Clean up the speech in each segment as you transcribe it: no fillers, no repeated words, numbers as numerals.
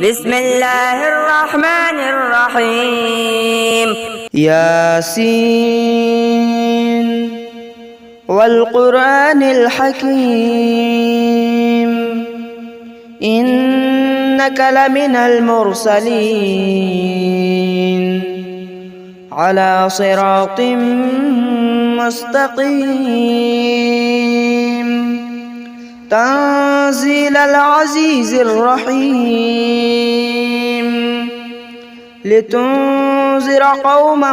بسم الله الرحمن الرحيم ياسين والقرآن الحكيم إنك لمن المرسلين على صراط مستقيم تنزيل العزيز الرحيم لتنذر قوما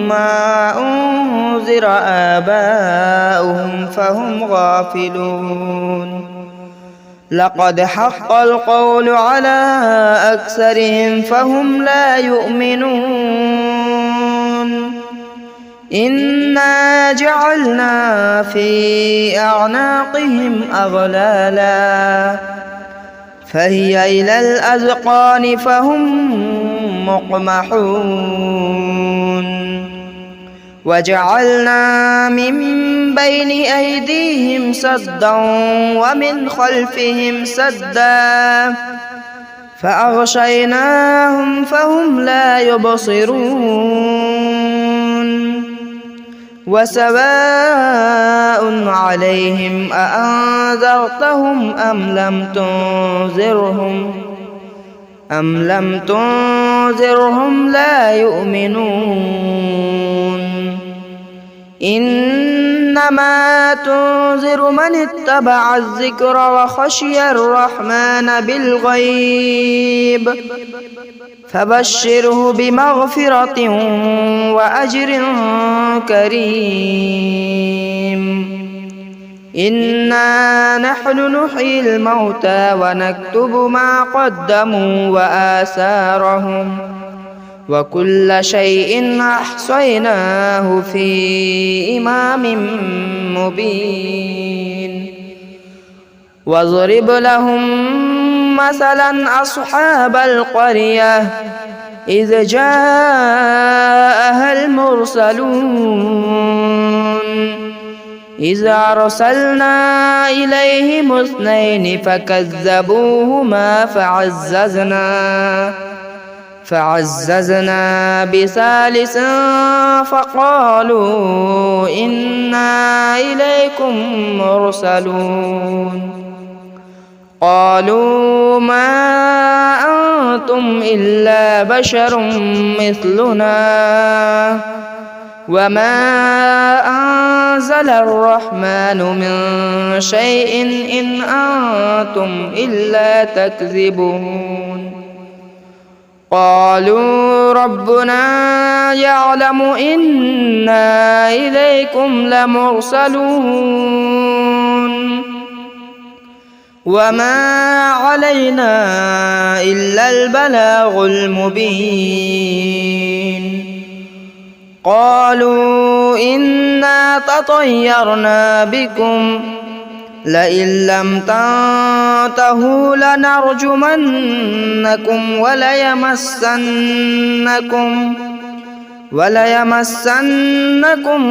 ما أنذر آباؤهم فهم غافلون لقد حق القول على أكثرهم فهم لا يؤمنون إنا جعلنا في أعناقهم أغلالا فهي إلى الأذقان فهم مقمحون وجعلنا من بين أيديهم سدا ومن خلفهم سدا فأغشيناهم فهم لا يبصرون وسواء عليهم أأنذرتهم أم لم تنذرهم لا يؤمنون إنما تنذر من اتبع الذكر وخشي الرحمن بالغيب فبشره بمغفرة وأجر كريم إنا نحن نحيي الموتى ونكتب ما قدموا وآثارهم وكل شيء أحصيناه في إمام مبين واضرب لهم مثلا أصحاب القرية إذ جاءها المرسلون إذ أرسلنا إليهم اثنين فكذبوهما فعززنا بثالث فقالوا إنا إليكم مرسلون قالوا ما أنتم إلا بشر مثلنا وما أنزل الرحمن من شيء إن أنتم إلا تكذبون قالوا ربنا يعلم إنا إليكم لمرسلون وما علينا إلا البلاغ المبين قالوا إنا تطيرنا بكم لئن لم تنتهوا لنرجمنكم وليمسنكم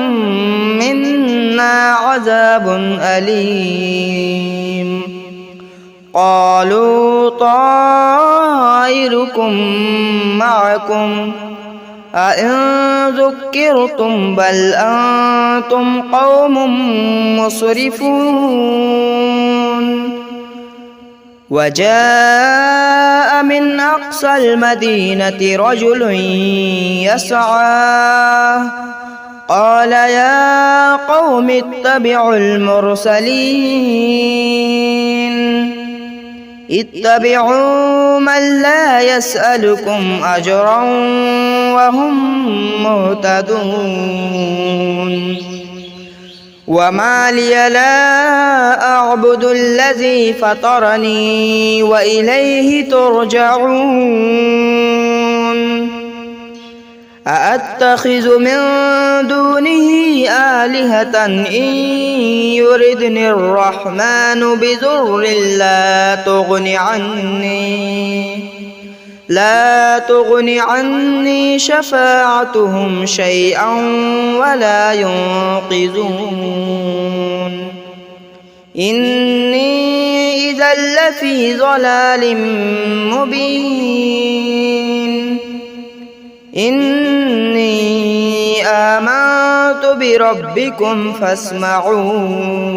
منا عذاب أليم قالوا طائركم معكم أئن ذكرتم بل أنتم قوم مسرفون وجاء من أقصى المدينة رجل يسعى قال يا قوم اتبعوا المرسلين اتبعوا من لا يسألكم أجرا وهم مهتدون وما لي لا أعبد الذي فطرني وإليه ترجعون أأتخذ من دونه آلهة إن يردني الرحمن بضر لا تغن عني شفاعتهم شيئا ولا ينقذون إني إذا لفي ضلال مبين إني آمنت بربكم فاسمعون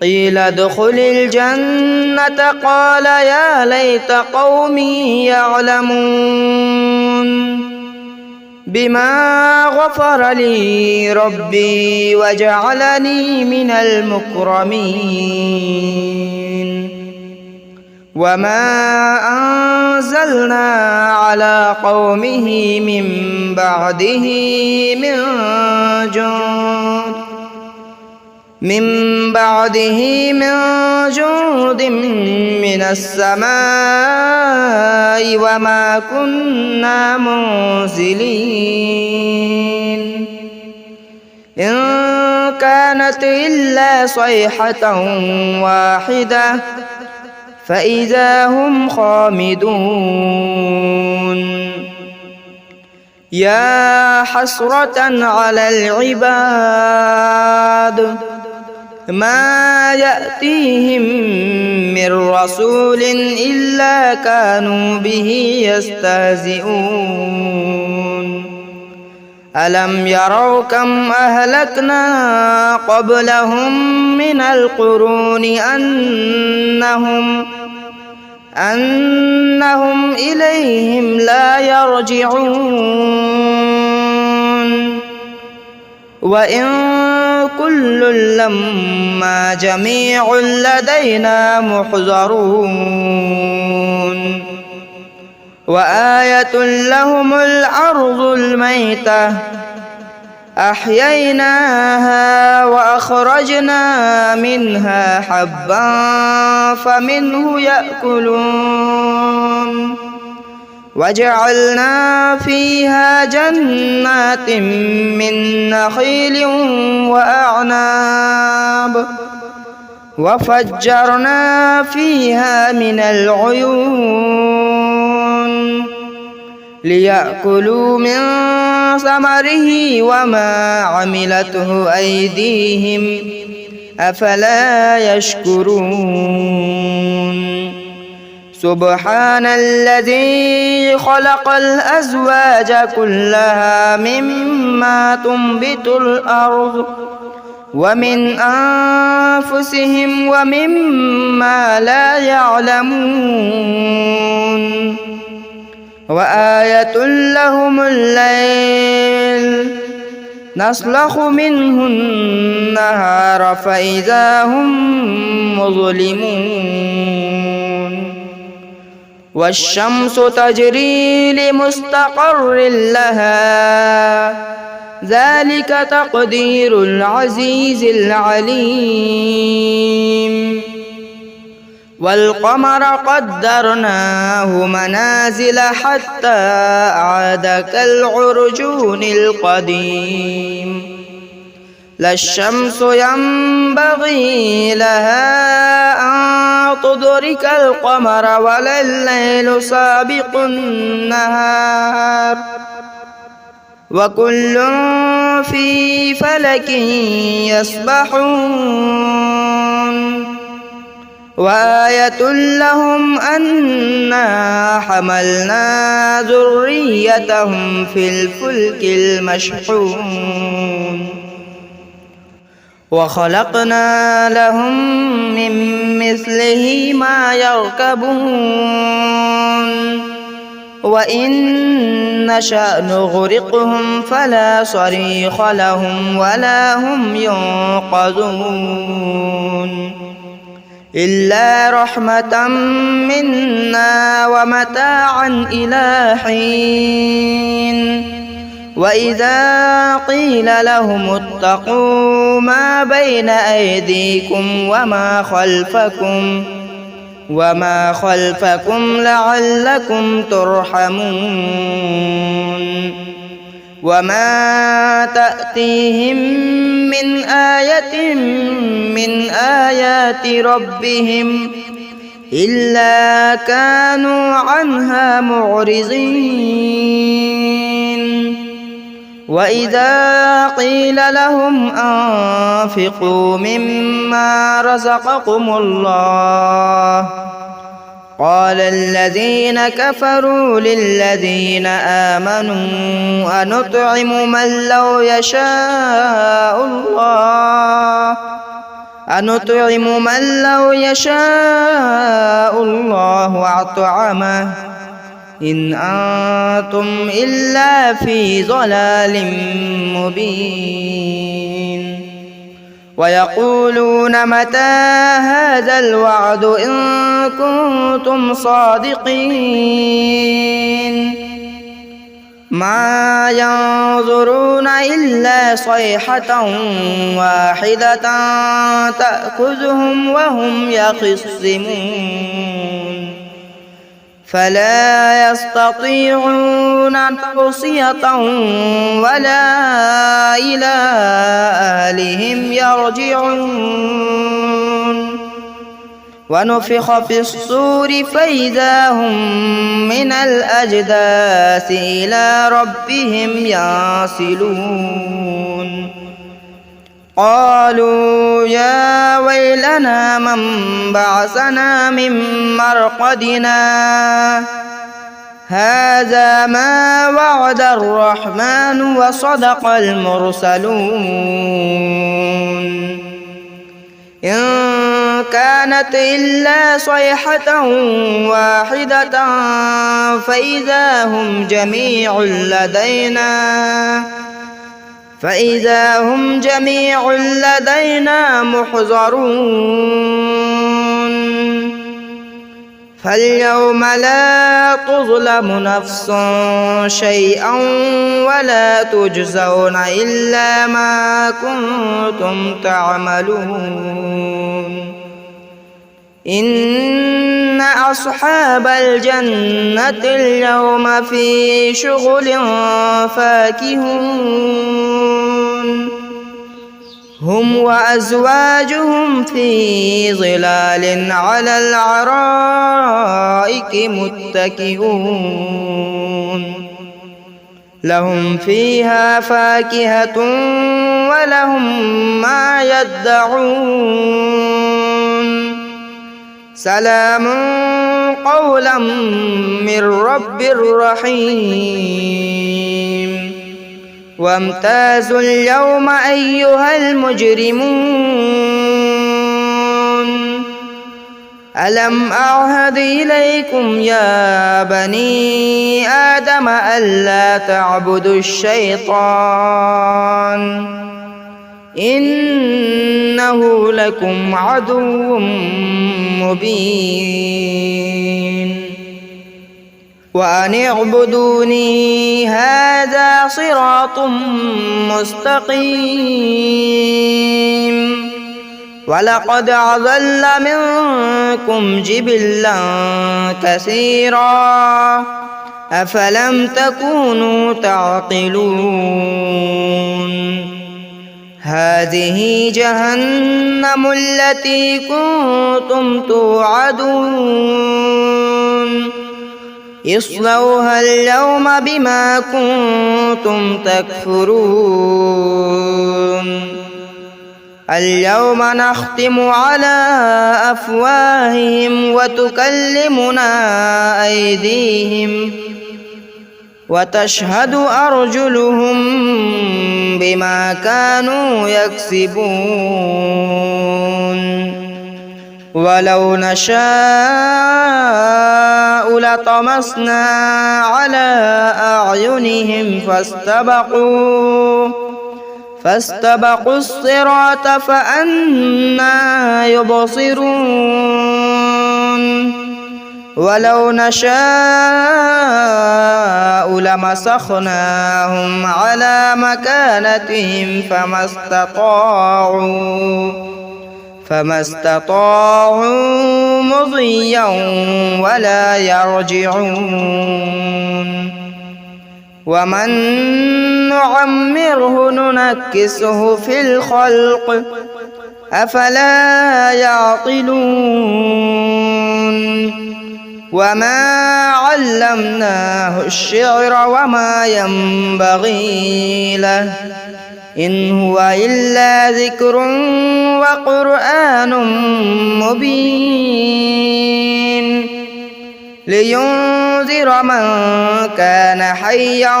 قيل ادخل الجنة قال يا ليت قومي يعلمون بما غفر لي ربي وجعلني من المكرمين وما أنزلنا على قومه من بعده من جند من السماء وما كنا منزلين إن كانت إلا صيحة واحدة فإذا هم خامدون يا حسرة على العباد ما يأتيهم من رسول إلا كانوا به يستهزئون ألم يروا كم أهلكنا قبلهم من القرون أنهم إليهم لا يرجعون وإن كل لما جميع لدينا محضرون وآية لهم الأرض الميتة أحييناها وأخرجنا منها حبا فمنه يأكلون وجعلنا فيها جنات من نخيل وأعناب وفجرنا فيها من العيون ليأكلوا من ثمره وما عملته أيديهم أفلا يشكرون سبحان الذي خلق الأزواج كلها مما تنبت الأرض ومن أنفسهم ومما لا يعلمون وآية لهم الليل نسلخ منه النهار فإذا هم مظلمون والشمس تجري لمستقر لها ذلك تقدير العزيز العليم والقمر قدرناه منازل حتى عاد كالعرجون القديم لا الشمس ينبغي لها أن تدرك القمر ولا الليل سابق النهار وكل في فلك يسبحون وآية لهم أنا حملنا ذريتهم في الفلك المشحون وخلقنا لهم من مثله ما يركبون وإن نشأ نغرقهم فلا صريخ لهم ولا هم ينقذون إلا رحمة منا ومتاعا إلى حين وإذا قيل لهم اتقوا ما بين أيديكم وما خلفكم لعلكم ترحمون وما تأتيهم من آية من آيات ربهم إلا كانوا عنها معرضين وإذا قيل لهم أنفقوا مما رزقكم الله قال الذين كفروا للذين آمنوا أنطعم من لو يشاء الله أطعمه إن أنتم إلا في ضلال مبين ويقولون متى هذا الوعد إن كنتم صادقين ما ينظرون إلا صيحة واحدة تأخذهم وهم يخصمون فلا يستطيعون توصية ولا إلى أهلهم يرجعون ونفخ في الصور فإذا هم من الأجداث إلى ربهم ينسلون قالوا يا ويلنا من بعثنا من مرقدنا هذا ما وعد الرحمن وصدق المرسلون إن كانت إلا صيحة واحدة فإذا هم جميع لدينا محضرون فاليوم لا تظلم نفس شيئا ولا تجزون إلا ما كنتم تعملون إن أصحاب الجنة اليوم في شغل فاكهون هم وأزواجهم في ظلال على الأرائك متكئون لهم فيها فاكهة ولهم ما يدعون سلام قولا من رب رحيم وامتازوا اليوم أيها المجرمون ألم أعهد إليكم يا بني آدم ألا تعبدوا الشيطان إنه لكم عدو مبين وأن اعبدوني هذا صراط مستقيم ولقد أضل منكم جبلا كثيرا أفلم تكونوا تعقلون هذه جهنم التي كنتم توعدون اصلوها اليوم بما كنتم تكفرون اليوم نختم على أفواههم وتكلمنا أيديهم وتشهد أرجلهم بما كانوا يكسبون ولو نشاء لطمسنا على أعينهم فاستبقوا الصراط فأنى يبصرون ولو نشاء لمسخناهم على مكانتهم فما استطاعوا مضيا ولا يرجعون ومن نعمره ننكسه في الخلق أفلا يعقلون وما علمناه الشعر وما ينبغي له إن هو إلا ذكر وقرآن مبين لينذر من كان حيا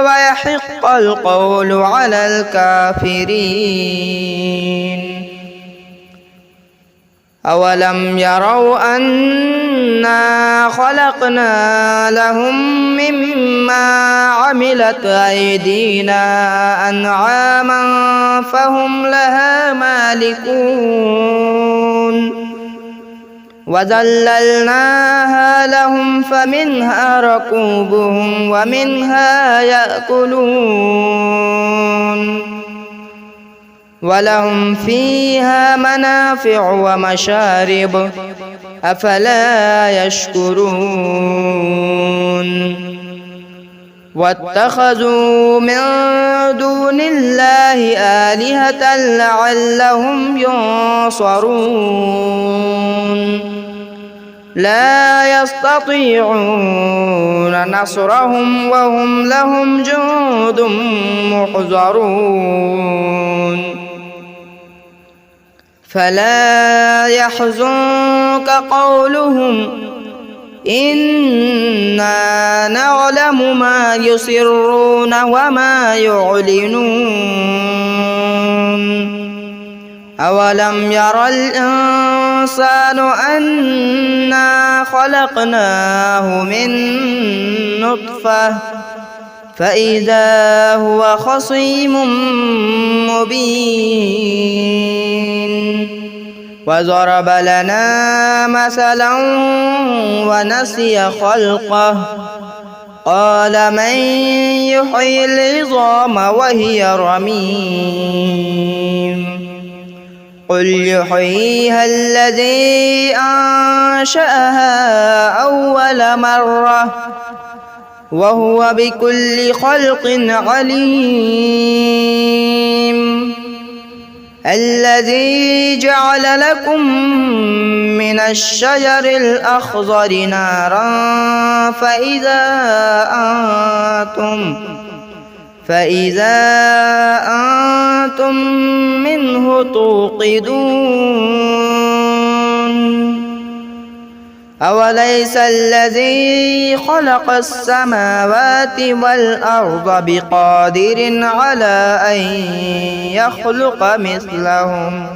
ويحق القول على الكافرين أولم يروا أنا خلقنا لهم مما عملت أيدينا أنعاما فهم لها مالكون وذللناها لهم فمنها ركوبهم ومنها يأكلون ولهم فيها منافع ومشارب أفلا يشكرون واتخذوا من دون الله آلهة لعلهم ينصرون لا يستطيعون نصرهم وهم لهم جند محضرون فلا يحزنك قولهم إنا نعلم ما يسرون وما يعلنون أولم ير الإنسان أنا خلقناه من نطفة فإذا هو خصيم مبين وضرب لنا مثلا ونسي خلقه قال من يحيي العظام وهي رميم قل يحييها الذي أنشأها أول مرة وهو بكل خلق عليم الذي جعل لكم من الشجر الأخضر نارا فإذا أنتم منه توقدون أوليس الذي خلق السماوات والأرض بقادر على أن يخلق مثلهم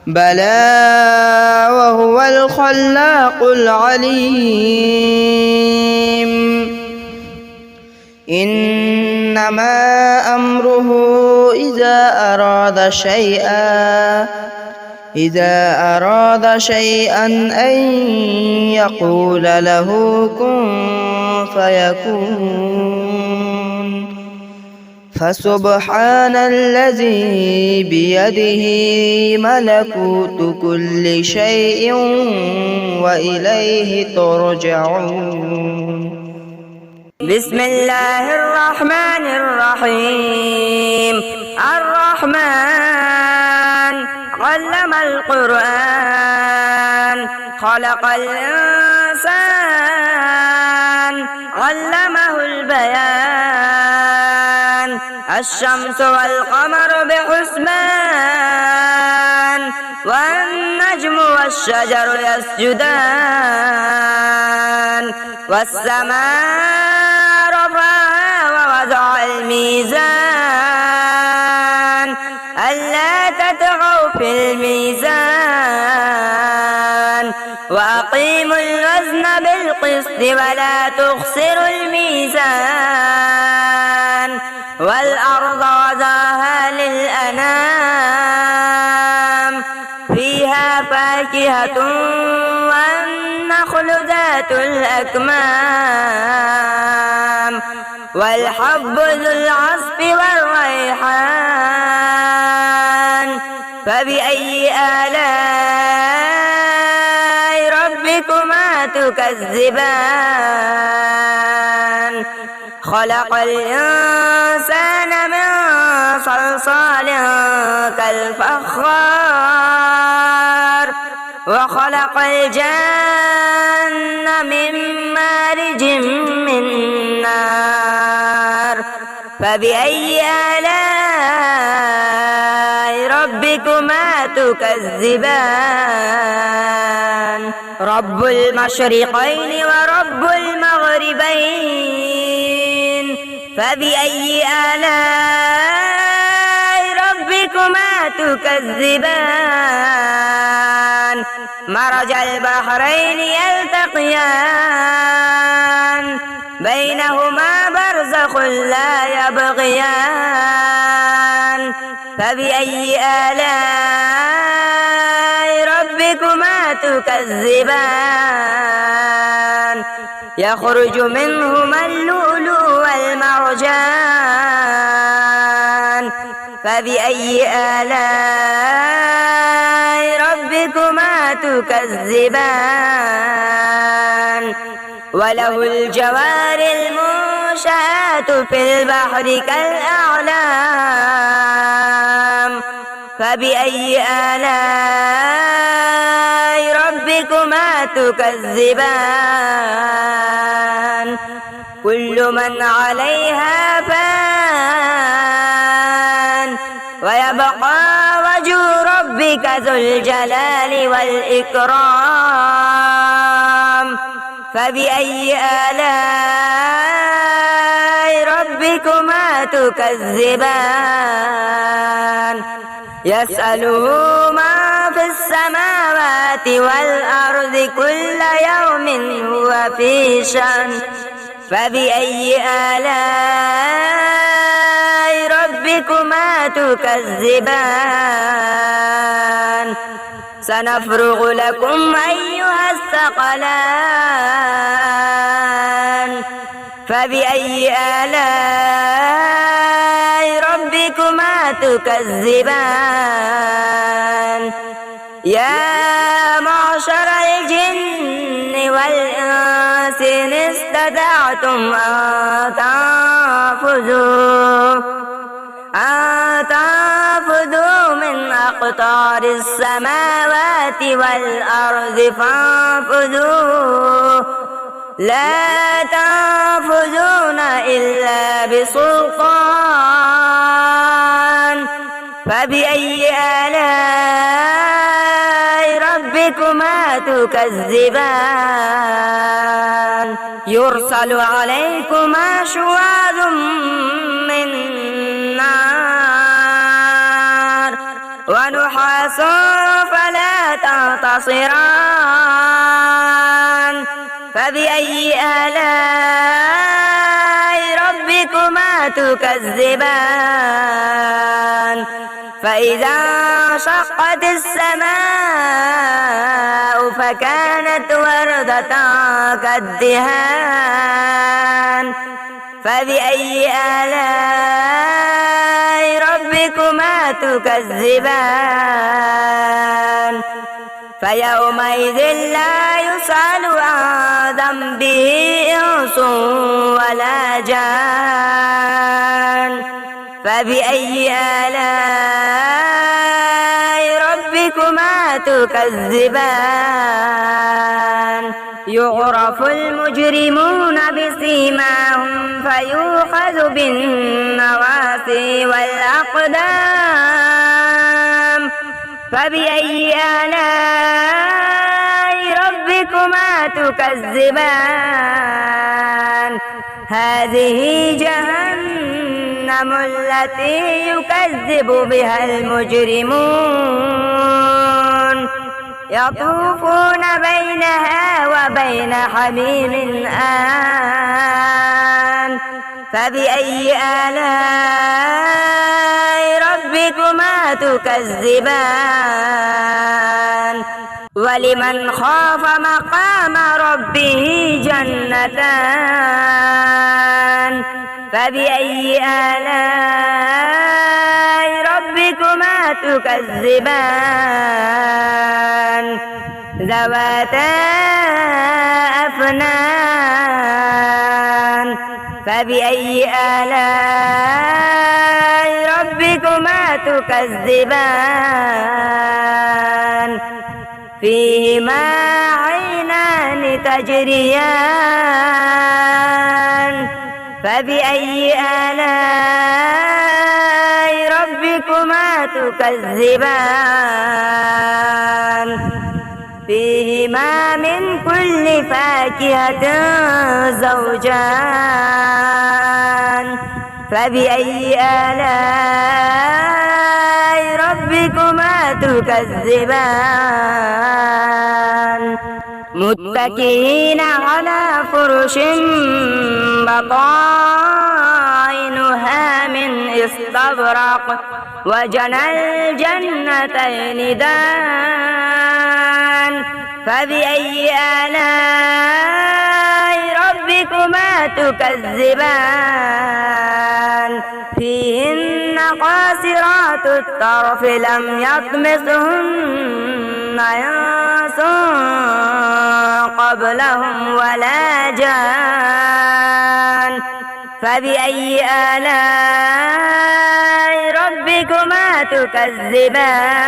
بلى وهو الخلاق العليم إنما أمره إذا أراد شيئا أن يقول له كن فيكون فسبحان الذي بيده ملكوت كل شيء وإليه ترجعون بسم الله الرحمن الرحيم الرحمن علم القرآن خلق الإنسان علمه البيان الشمس والقمر بحسبان والنجم والشجر يسجدان والسماء رفعها ووضع الميزان ألا تطغوا في الميزان وأقيموا الوزن بالقسط ولا تخسروا الميزان والأرض وضعها للأنام فيها فاكهة والنخل ذات الأكمام والحب ذو العصف والريحان فبأي آلاء ربكما تكذبان خلق الإنسان من صلصال كالفخار وخلق الجن من مارج من نار فبأي آلاء ربكما تكذبان رب المشرقين ورب المغربين فبأي آلاء ربكما تكذبان مرج البحرين يلتقيان بينهما برزخ لا يبغيان فبأي آلاء ربكما تكذبان يخرج منهما اللؤلؤ والمرجان فبأي آلاء ربكما تكذبان وله الجوار المنشآت في البحر كالأعلام فبأي آلاء ربكما تكذبان كل من عليها فان ويبقى وجه ربك ذو الجلال والإكرام فبأي آلاء ربكما تكذبان يسأله ما في السماوات والأرض كل يوم هو في شأن فبأي آلاء ربكما تكذبان سنفرغ لكم أيها الثقلان فبأي آلاء ربكما تكذبان يا معشر الجن والإنس إن استطعتم أن تنفذوا من أقطار السماوات والأرض فانفذوا لا تنفذون إلا بسلطان فبأي آلاء ربكما تكذبان يرسل عليكما شواظ من نار ونحاس فلا تنتصران فبأي آلاء ربكما تكذبان فإذا انشقت السماء فكانت وردة كالدهان فبأي آلاء ربكما تكذبان فيومئذ لا يسأل عن ذنبه إنس ولا جان فبأي آلاء ربكما تكذبان يعرف المجرمون بسيماهم فيؤخذ بالنواصي والأقدام فبأي آلاء ربكما تكذبان هذه جهنم التي يكذب بها المجرمون يطوفون بينها وبين حميم آن فبأي آلاء ربكما تكذبان ولمن خاف مقام ربه جنتان فبأي آلاء ربكما تكذبان ذواتا أفنان فبأي آلاء ربكما تكذبان فيهما عينان تجريان فبأي آلاء ربكما تكذبان فيهما من كل فاكهة زوجان فبأي آلاء ربكما تكذبان متكئين على فرش بطائنها من استبرق وجنى الجنتين دان فبأي آلاء ربكما تكذبان فيهن قاصرات الطرف لم يطمثهن إنس قبلهم ولا جان فبأي آلاء ربكما تكذبان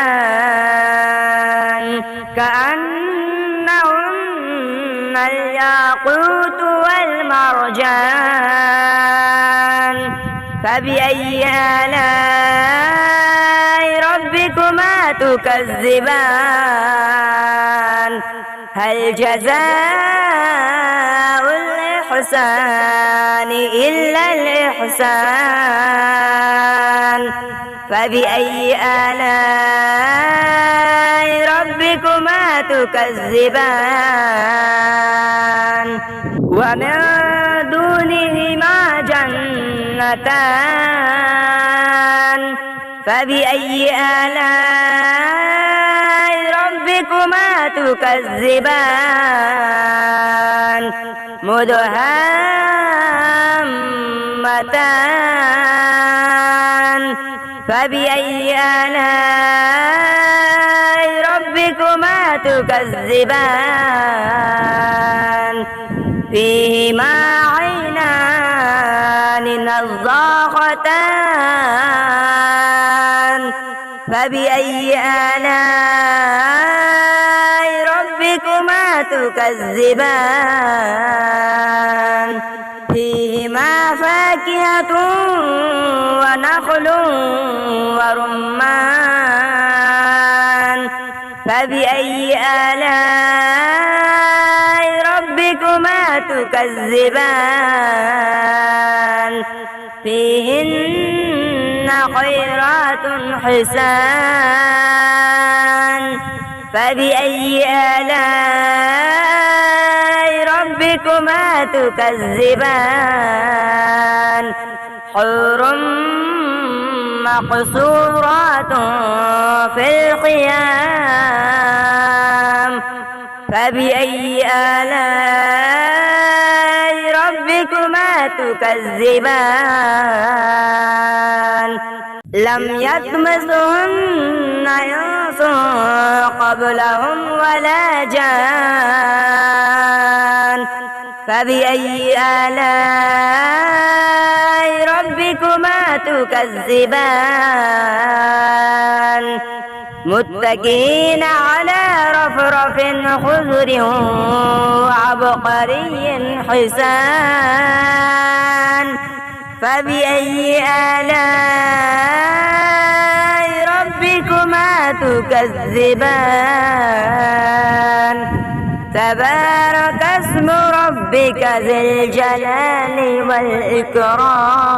كأنهن الياقوت والمرجان فبأي آلاء ربكما تكذبان هل جزاء الإحسان إلا الإحسان فبأي آلاء ربكما تكذبان ومن دونهما جنتان فبأي آلاء ربكما تكذبان مدهامتان فبأي آلاء ربكما تكذبان فيهما عينان نضاختان فبأي آلاء ربكما تكذبان فيهما فاكهة ونخل ورمان فبأي آلاء ربكما تكذبان فيهن خيرات حسان فبأي آلاء ربكما تكذبان حور مقصورات في الخيام فبأي آلاء ربكما تكذبان لم يطمثهن إنس قبلهم ولا جان فبأي آلاء ربكما تكذبان متكئين على رفرف خضر وعبقري حسان فبأي آلاء ربكما تكذبان تبارك اسم ربك ذي الجلال والإكرام